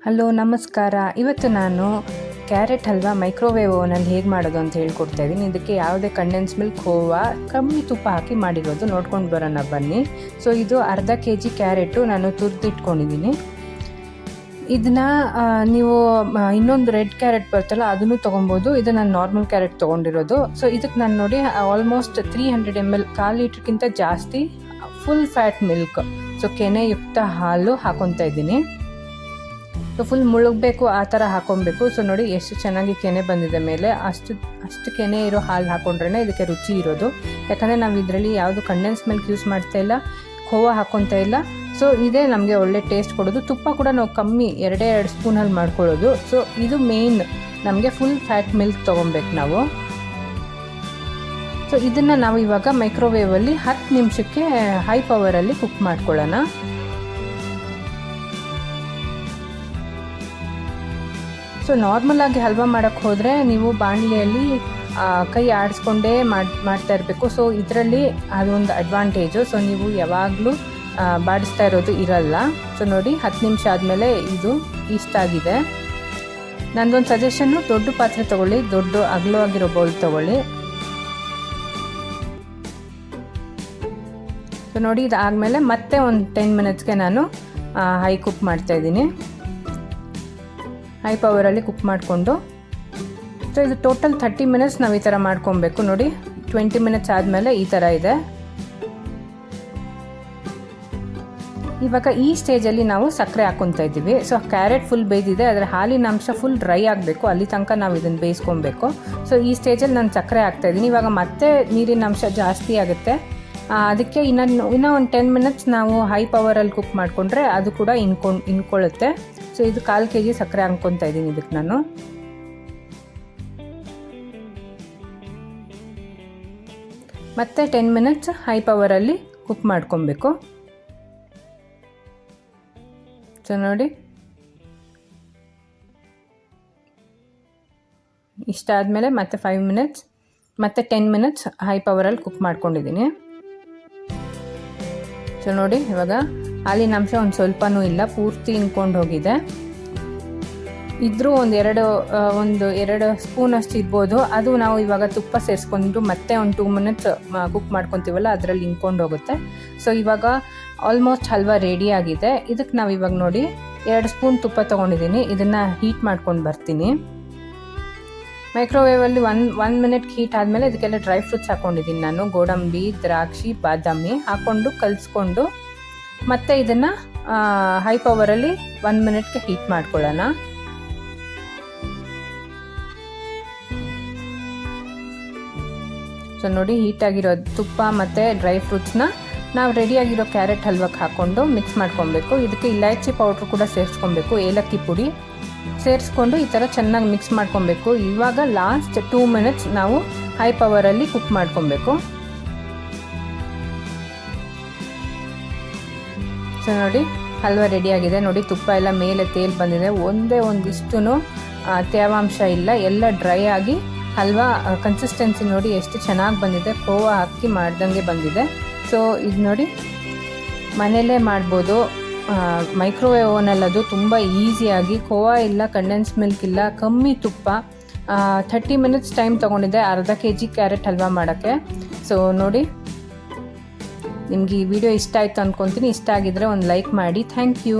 Hello ನಮಸ್ಕಾರ. ಇವತ್ತು ನಾನು ಕ್ಯಾರೆಟ್ ಹಲ್ವಾ ಮೈಕ್ರೋವೇವ್ ಓವನಲ್ಲಿ ಹೇಗೆ ಮಾಡೋದು ಅಂತ ಹೇಳ್ಕೊಡ್ತಾ ಇದ್ದೀನಿ. ಇದಕ್ಕೆ ಯಾವುದೇ ಕಂಡೆನ್ಸ್ ಮಿಲ್ಕ್, ಖೋವಾ, ಕಮ್ಮಿ ತುಪ್ಪ ಹಾಕಿ ಮಾಡಿರೋದು. ನೋಡ್ಕೊಂಡು ಬರೋಣ ಬನ್ನಿ. ಸೊ ಇದು ಅರ್ಧ kg ಕ್ಯಾರೆಟು ನಾನು ತುರಿದಿಟ್ಕೊಂಡಿದ್ದೀನಿ. ಇದನ್ನು ನೀವು ಇನ್ನೊಂದು ರೆಡ್ ಕ್ಯಾರೆಟ್ ಬರ್ತಲ್ಲ ಅದನ್ನು ತೊಗೊಬೋದು. ಇದು ನಾನು ನಾರ್ಮಲ್ ಕ್ಯಾರೆಟ್ ತೊಗೊಂಡಿರೋದು. ಸೊ ಇದಕ್ಕೆ ನಾನು ನೋಡಿ ಆಲ್ಮೋಸ್ಟ್ 300 ml, 1/4 ಲೀಟ್ರ್ಗಿಂತ ಜಾಸ್ತಿ ಫುಲ್ ಫ್ಯಾಟ್ ಮಿಲ್ಕ್, ಸೊ ಕೆನೆಯುಕ್ತ ಹಾಲು ಹಾಕೊತಾ ಇದ್ದೀನಿ. ಸೊ ಫುಲ್ ಮುಳುಗಬೇಕು ಆ ಥರ ಹಾಕೊಬೇಕು. ಸೊ ನೋಡಿ ಎಷ್ಟು ಚೆನ್ನಾಗಿ ಕೆನೆ ಬಂದಿದೆ ಮೇಲೆ. ಅಷ್ಟು ಕೆನೆ ಇರೋ ಹಾಲು ಹಾಕೊಂಡ್ರೆ ಇದಕ್ಕೆ ರುಚಿ ಇರೋದು. ಯಾಕಂದರೆ ನಾವು ಇದರಲ್ಲಿ ಯಾವುದು ಕಂಡೆನ್ಸ್ ಮಿಲ್ಕ್ ಯೂಸ್ ಮಾಡ್ತಾ ಇಲ್ಲ, ಖೋವಾ ಹಾಕ್ಕೊತಾ ಇಲ್ಲ. ಸೊ ಇದೇ ನಮಗೆ ಒಳ್ಳೆ ಟೇಸ್ಟ್ ಕೊಡೋದು. ತುಪ್ಪ ಕೂಡ ನಾವು ಕಮ್ಮಿ 2 ಸ್ಪೂನಲ್ಲಿ ಮಾಡ್ಕೊಳ್ಳೋದು. ಸೊ ಇದು ಮೇಯ್ನ್, ನಮಗೆ ಫುಲ್ ಫ್ಯಾಟ್ ಮಿಲ್ಕ್ ತೊಗೊಬೇಕು ನಾವು. ಸೊ ಇದನ್ನು ನಾವು ಇವಾಗ ಮೈಕ್ರೋವೇವಲ್ಲಿ 10 ನಿಮಿಷಕ್ಕೆ ಹೈ ಪವರಲ್ಲಿ ಕುಕ್ ಮಾಡ್ಕೊಳ್ಳೋಣ. ಸೊ ನಾರ್ಮಲಾಗಿ ಹಲ್ವಾ ಮಾಡೋಕ್ಕೆ ಹೋದರೆ ನೀವು ಬಾಣಲಿಯಲ್ಲಿ ಕೈ ಆಡಿಸ್ಕೊಂಡೇ ಮಾಡ್ತಾ ಇರಬೇಕು. ಸೊ ಇದರಲ್ಲಿ ಅದೊಂದು ಅಡ್ವಾಂಟೇಜು. ಸೊ ನೀವು ಯಾವಾಗಲೂ ಬಾಡಿಸ್ತಾ ಇರೋದು ಇರಲ್ಲ. ಸೊ ನೋಡಿ 10 ನಿಮಿಷ ಆದಮೇಲೆ ಇದು ಇಷ್ಟಾಗಿದೆ. ನಂದೊಂದು ಸಜೆಷನ್ನು, ದೊಡ್ಡ ಪಾತ್ರೆ ತೊಗೊಳ್ಳಿ, ದೊಡ್ಡ ಅಗಲವಾಗಿರೋ ಬೌಲ್ ತೊಗೊಳ್ಳಿ. ಸೊ ನೋಡಿ ಇದಾದಮೇಲೆ ಮತ್ತೆ ಒಂದು 10 ಮಿನಿಟ್ಸ್ಗೆ ನಾನು ಹೈ ಕುಕ್ ಮಾಡ್ತಾಯಿದ್ದೀನಿ. ಹೈ ಪವರಲ್ಲಿ ಕುಕ್ ಮಾಡಿಕೊಂಡು, ಸೊ ಇದು ಟೋಟಲ್ 30 ಮಿನಿಟ್ಸ್ ನಾವು ಈ ಥರ ಮಾಡ್ಕೊಬೇಕು. ನೋಡಿ 20 ಮಿನಿಟ್ಸ್ ಆದಮೇಲೆ ಈ ಥರ ಇದೆ. ಇವಾಗ ಈ ಸ್ಟೇಜಲ್ಲಿ ನಾವು ಸಕ್ಕರೆ ಹಾಕ್ಕೊತಾ ಇದ್ದೀವಿ. ಸೊ ಕ್ಯಾರೆಟ್ ಫುಲ್ ಬೇಯ್ದಿದೆ, ಅದರ ಹಾಲಿನ ಅಂಶ ಫುಲ್ ಡ್ರೈ ಆಗಬೇಕು, ಅಲ್ಲಿ ತನಕ ನಾವು ಇದನ್ನು ಬೇಯಿಸ್ಕೊಬೇಕು. ಸೊ ಈ ಸ್ಟೇಜಲ್ಲಿ ನಾನು ಸಕ್ಕರೆ ಹಾಕ್ತಾಯಿದ್ದೀನಿ. ಇವಾಗ ಮತ್ತೆ ನೀರಿನ ಅಂಶ ಜಾಸ್ತಿ ಆಗುತ್ತೆ. ಅದಕ್ಕೆ ಇನ್ನೂ ಒಂದು 10 ಮಿನಿಟ್ಸ್ ನಾವು ಹೈ ಪವರಲ್ಲಿ ಕುಕ್ ಮಾಡಿಕೊಂಡ್ರೆ ಅದು ಕೂಡ ಇನ್ಕೊಳ್ಳುತ್ತೆ. ಸೊ ಇದು 1/4 kg ಸಕ್ಕರೆ ಹಾಕ್ಕೊತಾ ಇದ್ದೀನಿ ಇದಕ್ಕೆ ನಾನು. ಮತ್ತೆ 10 ಮಿನಿಟ್ಸ್ ಹೈ ಪವರಲ್ಲಿ ಕುಕ್ ಮಾಡ್ಕೊಬೇಕು. ಸೊ ನೋಡಿ ಇಷ್ಟಾದಮೇಲೆ ಮತ್ತೆ 5 ಮಿನಿಟ್ಸ್, ಮತ್ತೆ 10 ಮಿನಿಟ್ಸ್ ಹೈ ಪವರಲ್ಲಿ ಕುಕ್ ಮಾಡ್ಕೊಂಡಿದ್ದೀನಿ. ಸೊ ನೋಡಿ ಇವಾಗ ಹಾಲಿನ ಅಂಶ ಒಂದು ಸ್ವಲ್ಪನೂ ಇಲ್ಲ, ಪೂರ್ತಿ ಇನ್ಕೊಂಡು ಹೋಗಿದೆ. ಇದ್ರೂ ಒಂದು 2 ಸ್ಪೂನಷ್ಟು ಇರ್ಬೋದು. ಅದು ನಾವು ಇವಾಗ ತುಪ್ಪ ಸೇರಿಸ್ಕೊಂಡು ಮತ್ತೆ ಒಂದು 2 ಮಿನಿಟ್ಸ್ ಕುಕ್ ಮಾಡ್ಕೊತೀವಲ್ಲ ಅದರಲ್ಲಿ ಇನ್ಕೊಂಡು ಹೋಗುತ್ತೆ. ಸೊ ಇವಾಗ ಆಲ್ಮೋಸ್ಟ್ ಹಲ್ವಾ ರೆಡಿ ಆಗಿದೆ. ಇದಕ್ಕೆ ನಾವು ಇವಾಗ ನೋಡಿ 2 ಸ್ಪೂನ್ ತುಪ್ಪ ತೊಗೊಂಡಿದ್ದೀನಿ. ಇದನ್ನು ಹೀಟ್ ಮಾಡ್ಕೊಂಡು ಬರ್ತೀನಿ. ಮೈಕ್ರೋವೇವಲ್ಲಿ 1 ಮಿನಿಟ್ ಹೀಟ್ ಆದಮೇಲೆ ಇದಕ್ಕೆಲ್ಲ ಡ್ರೈ ಫ್ರೂಟ್ಸ್ ಹಾಕ್ಕೊಂಡಿದ್ದೀನಿ ನಾನು. ಗೋಡಂಬಿ, ದ್ರಾಕ್ಷಿ, ಬಾದಾಮಿ ಹಾಕ್ಕೊಂಡು ಕಲಿಸ್ಕೊಂಡು ಮತ್ತೆ ಇದನ್ನು ಹೈ ಪವರಲ್ಲಿ 1 ಮಿನಿಟ್ಗೆ ಹೀಟ್ ಮಾಡ್ಕೊಳ್ಳೋಣ. ಸೊ ನೋಡಿ ಹೀಟಾಗಿರೋ ತುಪ್ಪ ಮತ್ತು ಡ್ರೈ ಫ್ರೂಟ್ಸ್ನ ನಾವು ರೆಡಿಯಾಗಿರೋ ಕ್ಯಾರೆಟ್ ಹಲ್ವಕ್ಕೆ ಹಾಕ್ಕೊಂಡು ಮಿಕ್ಸ್ ಮಾಡ್ಕೊಬೇಕು. ಇದಕ್ಕೆ ಇಲಾಚಿ ಪೌಡ್ರ್ ಕೂಡ ಸೇರಿಸ್ಕೊಬೇಕು, ಏಲಕ್ಕಿ ಪುಡಿ ಸೇರಿಸ್ಕೊಂಡು ಈ ಥರ ಚೆನ್ನಾಗಿ ಮಿಕ್ಸ್ ಮಾಡ್ಕೊಬೇಕು. ಇವಾಗ ಲಾಸ್ಟ್ 2 ಮಿನಿಟ್ಸ್ ನಾವು ಹೈ ಪವರಲ್ಲಿ ಕುಕ್ ಮಾಡ್ಕೊಬೇಕು. ಸೊ ನೋಡಿ ಹಲ್ವಾ ರೆಡಿಯಾಗಿದೆ. ನೋಡಿ ತುಪ್ಪ ಎಲ್ಲ ಮೇಲೆ ತೇಲ್ ಬಂದಿದೆ, ಒಂದಿಷ್ಟು ತೇವಾಂಶ ಇಲ್ಲ, ಎಲ್ಲ ಡ್ರೈ ಆಗಿ ಹಲ್ವಾ ಕನ್ಸಿಸ್ಟೆನ್ಸಿ ನೋಡಿ ಎಷ್ಟು ಚೆನ್ನಾಗಿ ಬಂದಿದೆ. ಖೋವಾ ಹಾಕಿ ಮಾಡ್ದಂಗೆ ಬಂದಿದೆ. ಸೊ ಇದು ನೋಡಿ ಮನೆಯಲ್ಲೇ ಮಾಡ್ಬೋದು. ಮೈಕ್ರೋವೇವ್ ಓವನಲ್ಲಿ ಅದು ತುಂಬ ಈಸಿಯಾಗಿ, ಖೋವಾ ಇಲ್ಲ, ಕಂಡೆನ್ಸ್ ಮಿಲ್ಕ್ ಇಲ್ಲ, ಕಮ್ಮಿ ತುಪ್ಪ, 30 ಮಿನಿಟ್ಸ್ ಟೈಮ್ ತೊಗೊಂಡಿದ್ದೆ ಅರ್ಧ kg ಕ್ಯಾರೆಟ್ ಹಲ್ವಾ ಮಾಡೋಕ್ಕೆ. ಸೊ ನೋಡಿ ನಿಮಗೆ ಈ ವಿಡಿಯೋ ಇಷ್ಟ ಆಯಿತು ಅಂದ್ಕೊತೀನಿ. ಇಷ್ಟ ಆಗಿದ್ದರೆ ಒಂದು ಲೈಕ್ ಮಾಡಿ. Thank you.